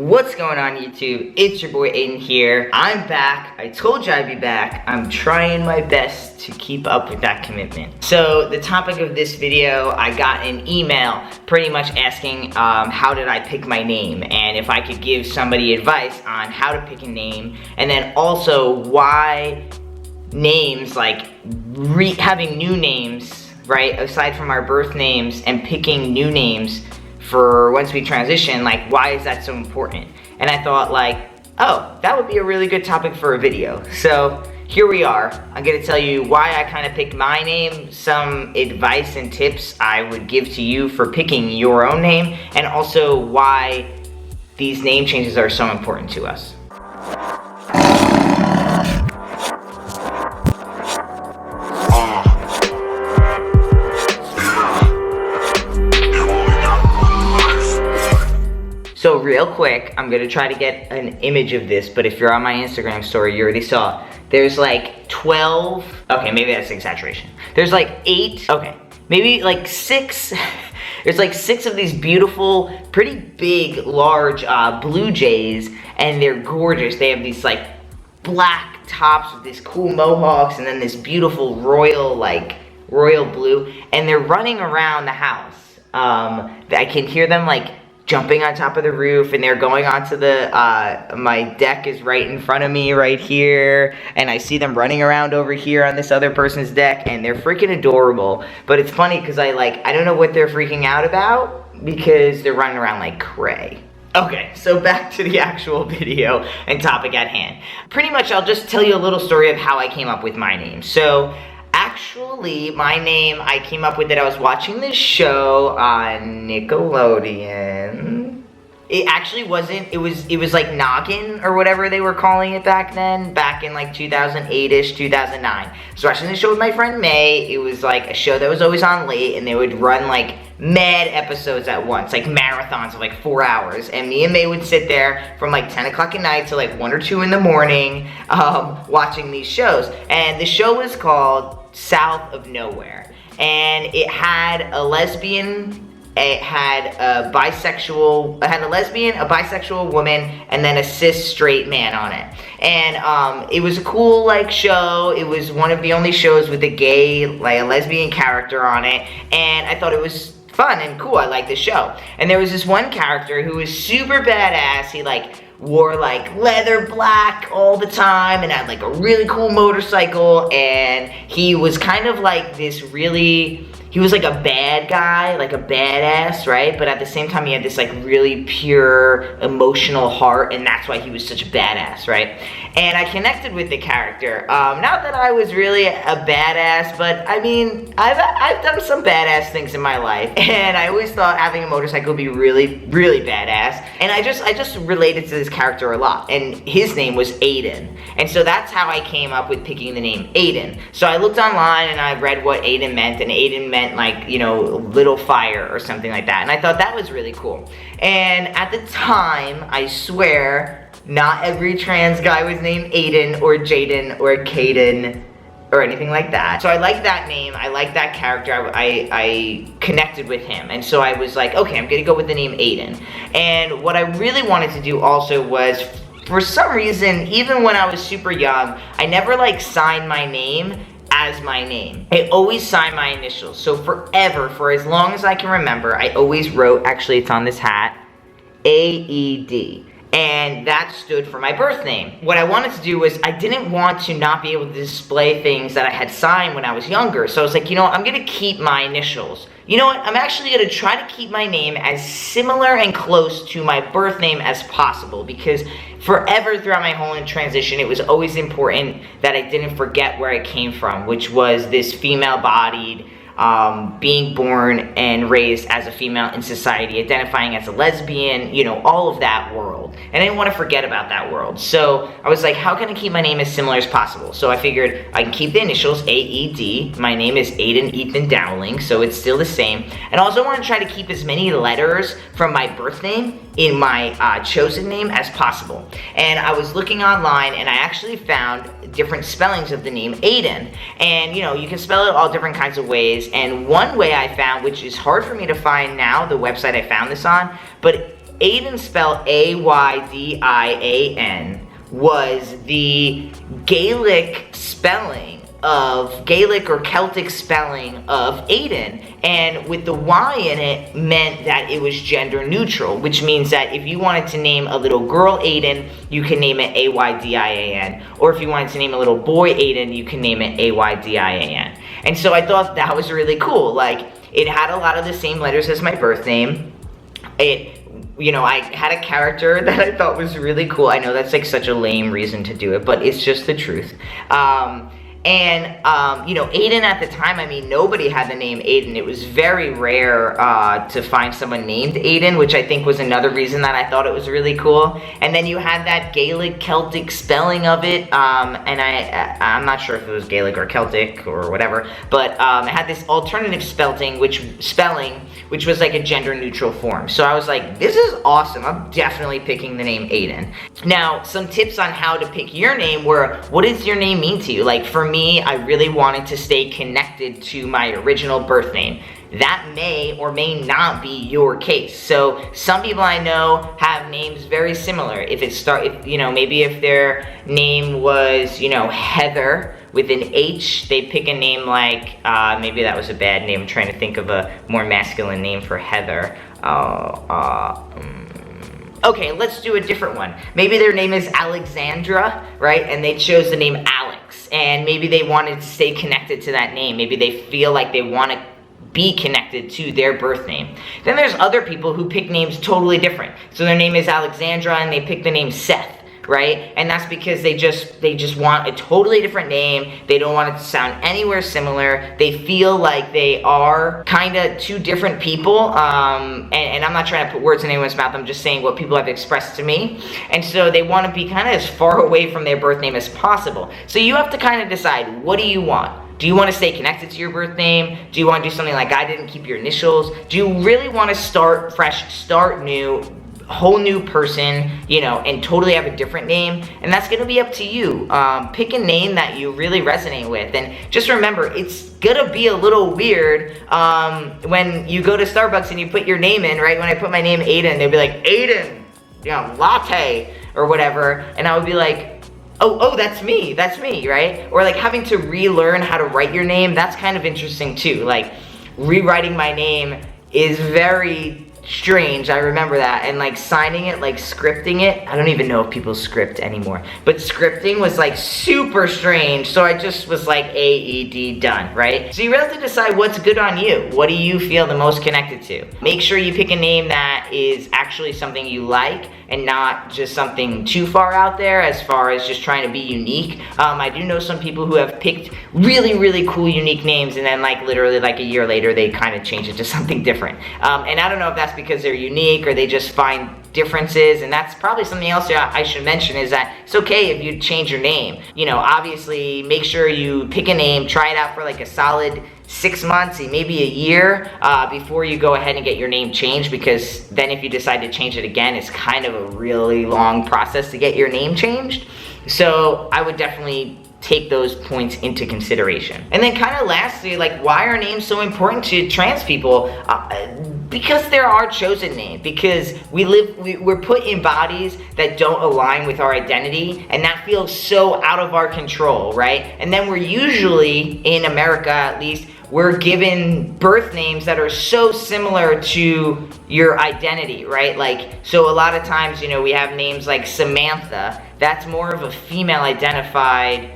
What's going on YouTube? It's your boy Aiden here. I'm back. I told you I'd be back. I'm trying my best to keep up with that commitment. So the topic of this video, I got an email pretty much asking how did I pick my name and if I could give somebody advice on how to pick a name, and then also why names, like having new names, right? Aside from our birth names and picking new names for once we transition, like why is that so important? And I thought like, oh, that would be a really good topic for a video. So here we are. I'm gonna tell you why I kind of picked my name, some advice and tips I would give to you for picking your own name, and also why these name changes are so important to us. So real quick, I'm gonna try to get an image of this, but if you're on my Instagram story, you already saw. There's like 12, okay, maybe that's an exaggeration. There's like 8, okay, maybe like 6. There's like 6 of these beautiful, pretty big, large blue jays, and they're gorgeous. They have these like black tops with these cool mohawks, and then this beautiful royal blue, and they're running around the house. I can hear them like jumping on top of the roof, and they're going onto the, my deck is right in front of me right here, and I see them running around over here on this other person's deck, and they're freaking adorable. But it's funny because I don't know what they're freaking out about, because they're running around like cray. Okay, so back to the actual video and topic at hand. Pretty much I'll just tell you a little story of how I came up with my name. So actually, my name, I came up with it. I was watching this show on Nickelodeon. It actually wasn't, it was like Noggin or whatever they were calling it back then, back in like 2008-ish, 2009. So watching this show with my friend May. It was like a show that was always on late, and they would run like mad episodes at once, like marathons of like 4 hours. And me and May would sit there from like 10 o'clock at night till like 1 or 2 in the morning watching these shows. And the show was called South of Nowhere, and it had a lesbian, it had a lesbian, a bisexual woman, and then a cis straight man on it. And it was a cool like show. It was one of the only shows with a gay, like a lesbian character on it, and I thought it was fun and cool. I liked the show. And there was this one character who was super badass. He like wore like leather black all the time and had like a really cool motorcycle, and he was kind of like this really, he was like a bad guy, like a badass, right? But at the same time he had this like really pure emotional heart, and that's why he was such a badass, right? And I connected with the character. Not that I was really a badass, but I mean, I've done some badass things in my life, and I always thought having a motorcycle would be really, really badass. And I just related to this character a lot, and his name was Aiden. And so that's how I came up with picking the name Aiden. So I looked online and I read what Aiden meant, and Aiden meant like, you know, little fire or something like that. And I thought that was really cool. And at the time, I swear, not every trans guy was named Aiden or Jaden or Caden or anything like that. So I liked that name, I liked that character, I connected with him. And so I was like, okay, I'm gonna go with the name Aiden. And what I really wanted to do also was, for some reason, even when I was super young, I never like signed my name as my name. I always signed my initials. So forever, for as long as I can remember, I always wrote, actually it's on this hat, A-E-D. And that stood for my birth name. What I wanted to do was, I didn't want to not be able to display things that I had signed when I was younger. So I was like, you know what, I'm gonna keep my initials. You know what, I'm actually gonna try to keep my name as similar and close to my birth name as possible, because forever throughout my whole transition, it was always important that I didn't forget where I came from, which was this female-bodied, being born and raised as a female in society, identifying as a lesbian, you know, all of that world. And I didn't want to forget about that world. So I was like, how can I keep my name as similar as possible? So I figured I can keep the initials, A-E-D. My name is Aiden Ethan Dowling, so it's still the same. And also want to try to keep as many letters from my birth name in my chosen name as possible. And I was looking online, and I actually found different spellings of the name Aiden. And you know, you can spell it all different kinds of ways. And one way I found, which is hard for me to find now, the website I found this on, but Aiden, spelled Aydian, was the Gaelic or Celtic spelling of Aiden, and with the Y in it meant that it was gender neutral, which means that if you wanted to name a little girl Aiden, you can name it Aydian, or if you wanted to name a little boy Aiden, you can name it Aydian. And so I thought that was really cool. Like, it had a lot of the same letters as my birth name. I had a character that I thought was really cool. I know that's like such a lame reason to do it, but it's just the truth. Aiden at the time, I mean, nobody had the name Aiden. It was very rare to find someone named Aiden, which I think was another reason that I thought it was really cool. And then you had that Gaelic Celtic spelling of it, and I'm not sure if it was Gaelic or Celtic or whatever, but it had this alternative spelling, which was like a gender neutral form. So I was like, this is awesome. I'm definitely picking the name Aiden. Now, some tips on how to pick your name were, what does your name mean to you? Like, for me, I really wanted to stay connected to my original birth name. That may or may not be your case. So some people I know have names very similar. Maybe if their name was, Heather with an H, they pick a name like, maybe that was a bad name. I'm trying to think of a more masculine name for Heather. Okay, let's do a different one. Maybe their name is Alexandra, right? And they chose the name Alex. And maybe they wanted to stay connected to that name. Maybe they feel like they want to be connected to their birth name. Then there's other people who pick names totally different. So their name is Alexandra and they pick the name Seth, right? And that's because they just want a totally different name. They don't want it to sound anywhere similar. They feel like they are kind of two different people. And I'm not trying to put words in anyone's mouth. I'm just saying what people have expressed to me. And so they want to be kind of as far away from their birth name as possible. So you have to kind of decide, what do you want? Do you want to stay connected to your birth name? Do you want to do something like I did and keep your initials? Do you really want to start fresh, start new, whole new person, and totally have a different name? And that's going to be up to you. Pick a name that you really resonate with. And just remember, it's going to be a little weird when you go to Starbucks and you put your name in, right? When I put my name Aiden, they'll be like, Aiden, latte, or whatever. And I would be like, oh, that's me, right? Or like having to relearn how to write your name, that's kind of interesting too. Like, rewriting my name is very strange, I remember that, and like signing it, like scripting it, I don't even know if people script anymore, but scripting was like super strange, so I just was like AED, done, right? So you really have to decide what's good on you. What do you feel the most connected to? Make sure you pick a name that is actually something you like and not just something too far out there as far as just trying to be unique. I do know some people who have picked really, really cool, unique names, and then like literally like a year later, they kind of change it to something different. And I don't know if that's because they're unique or they just find differences, and that's probably something else I should mention, is that it's okay if you change your name. Obviously make sure you pick a name, try it out for like a solid 6 months, maybe a year, before you go ahead and get your name changed, because then if you decide to change it again, it's kind of a really long process to get your name changed. So I would definitely take those points into consideration. And then kind of lastly, like, why are names so important to trans people? Because they're our chosen name, because we're put in bodies that don't align with our identity, and that feels so out of our control, right? And then we're usually, in America at least, we're given birth names that are so similar to your identity, right? Like, so a lot of times, we have names like Samantha. That's more of a female identified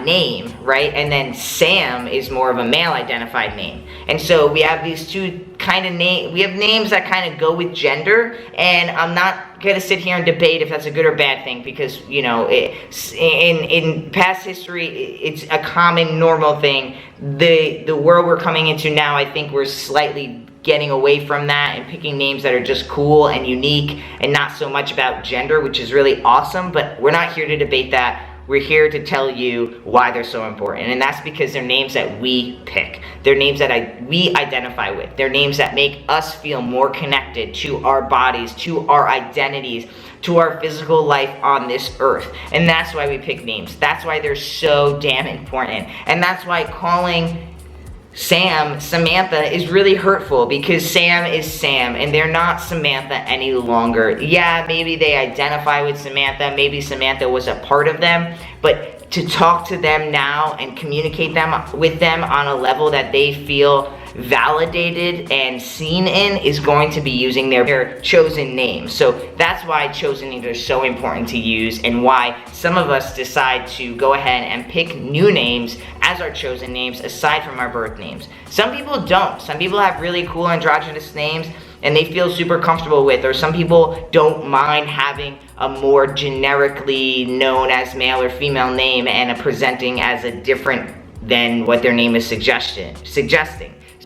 name, right? And then Sam is more of a male identified name. And so we have these two kind of we have names that kind of go with gender, and I'm not gonna sit here and debate if that's a good or bad thing, because in past history it's a common normal thing. The world we're coming into now, I think we're slightly getting away from that and picking names that are just cool and unique and not so much about gender, which is really awesome, but we're not here to debate that. We're here to tell you why they're so important, and that's because they're names that we pick. They're names that we identify with. They're names that make us feel more connected to our bodies, to our identities, to our physical life on this earth. And that's why we pick names. That's why they're so damn important. And that's why calling Sam, Samantha is really hurtful because Sam is Sam and they're not Samantha any longer. Yeah, maybe they identify with Samantha, maybe Samantha was a part of them, but to talk to them now and communicate with them on a level that they feel validated and seen in is going to be using their chosen name. So that's why chosen names are so important to use and why some of us decide to go ahead and pick new names as our chosen names aside from our birth names. Some people don't. Some people have really cool androgynous names and they feel super comfortable with, or some people don't mind having a more generically known as male or female name and presenting as a different than what their name is suggesting.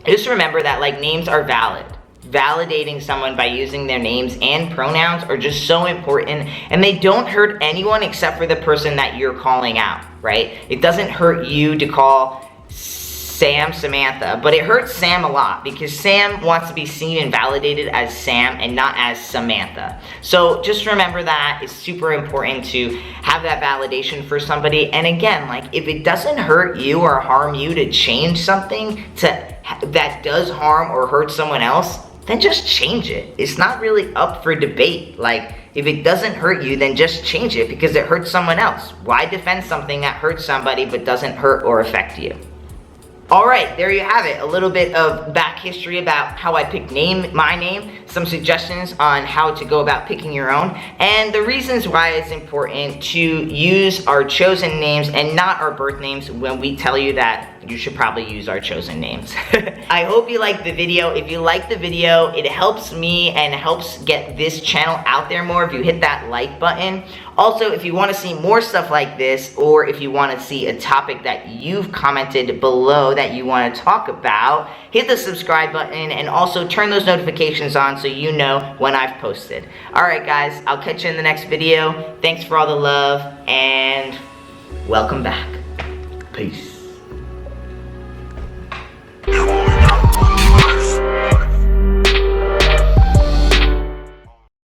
Just remember that like names are valid. Validating someone by using their names and pronouns are just so important, and they don't hurt anyone except for the person that you're calling out, right? It doesn't hurt you to call Sam Samantha, but it hurts Sam a lot because Sam wants to be seen and validated as Sam and not as Samantha. So just remember that it's super important to have that validation for somebody. And again, like if it doesn't hurt you or harm you to change something that does harm or hurt someone else, then just change it. It's not really up for debate. Like if it doesn't hurt you, then just change it because it hurts someone else. Why defend something that hurts somebody but doesn't hurt or affect you? Alright, there you have it. A little bit of back history about how I picked my name, some suggestions on how to go about picking your own, and the reasons why it's important to use our chosen names and not our birth names when we tell you that you should probably use our chosen names. I hope you liked the video. If you liked the video, it helps me and helps get this channel out there more if you hit that like button. Also, if you want to see more stuff like this, or if you want to see a topic that you've commented below that you want to talk about, hit the subscribe button and also turn those notifications on so you know when I've posted. Alright guys, I'll catch you in the next video. Thanks for all the love and welcome back. Peace.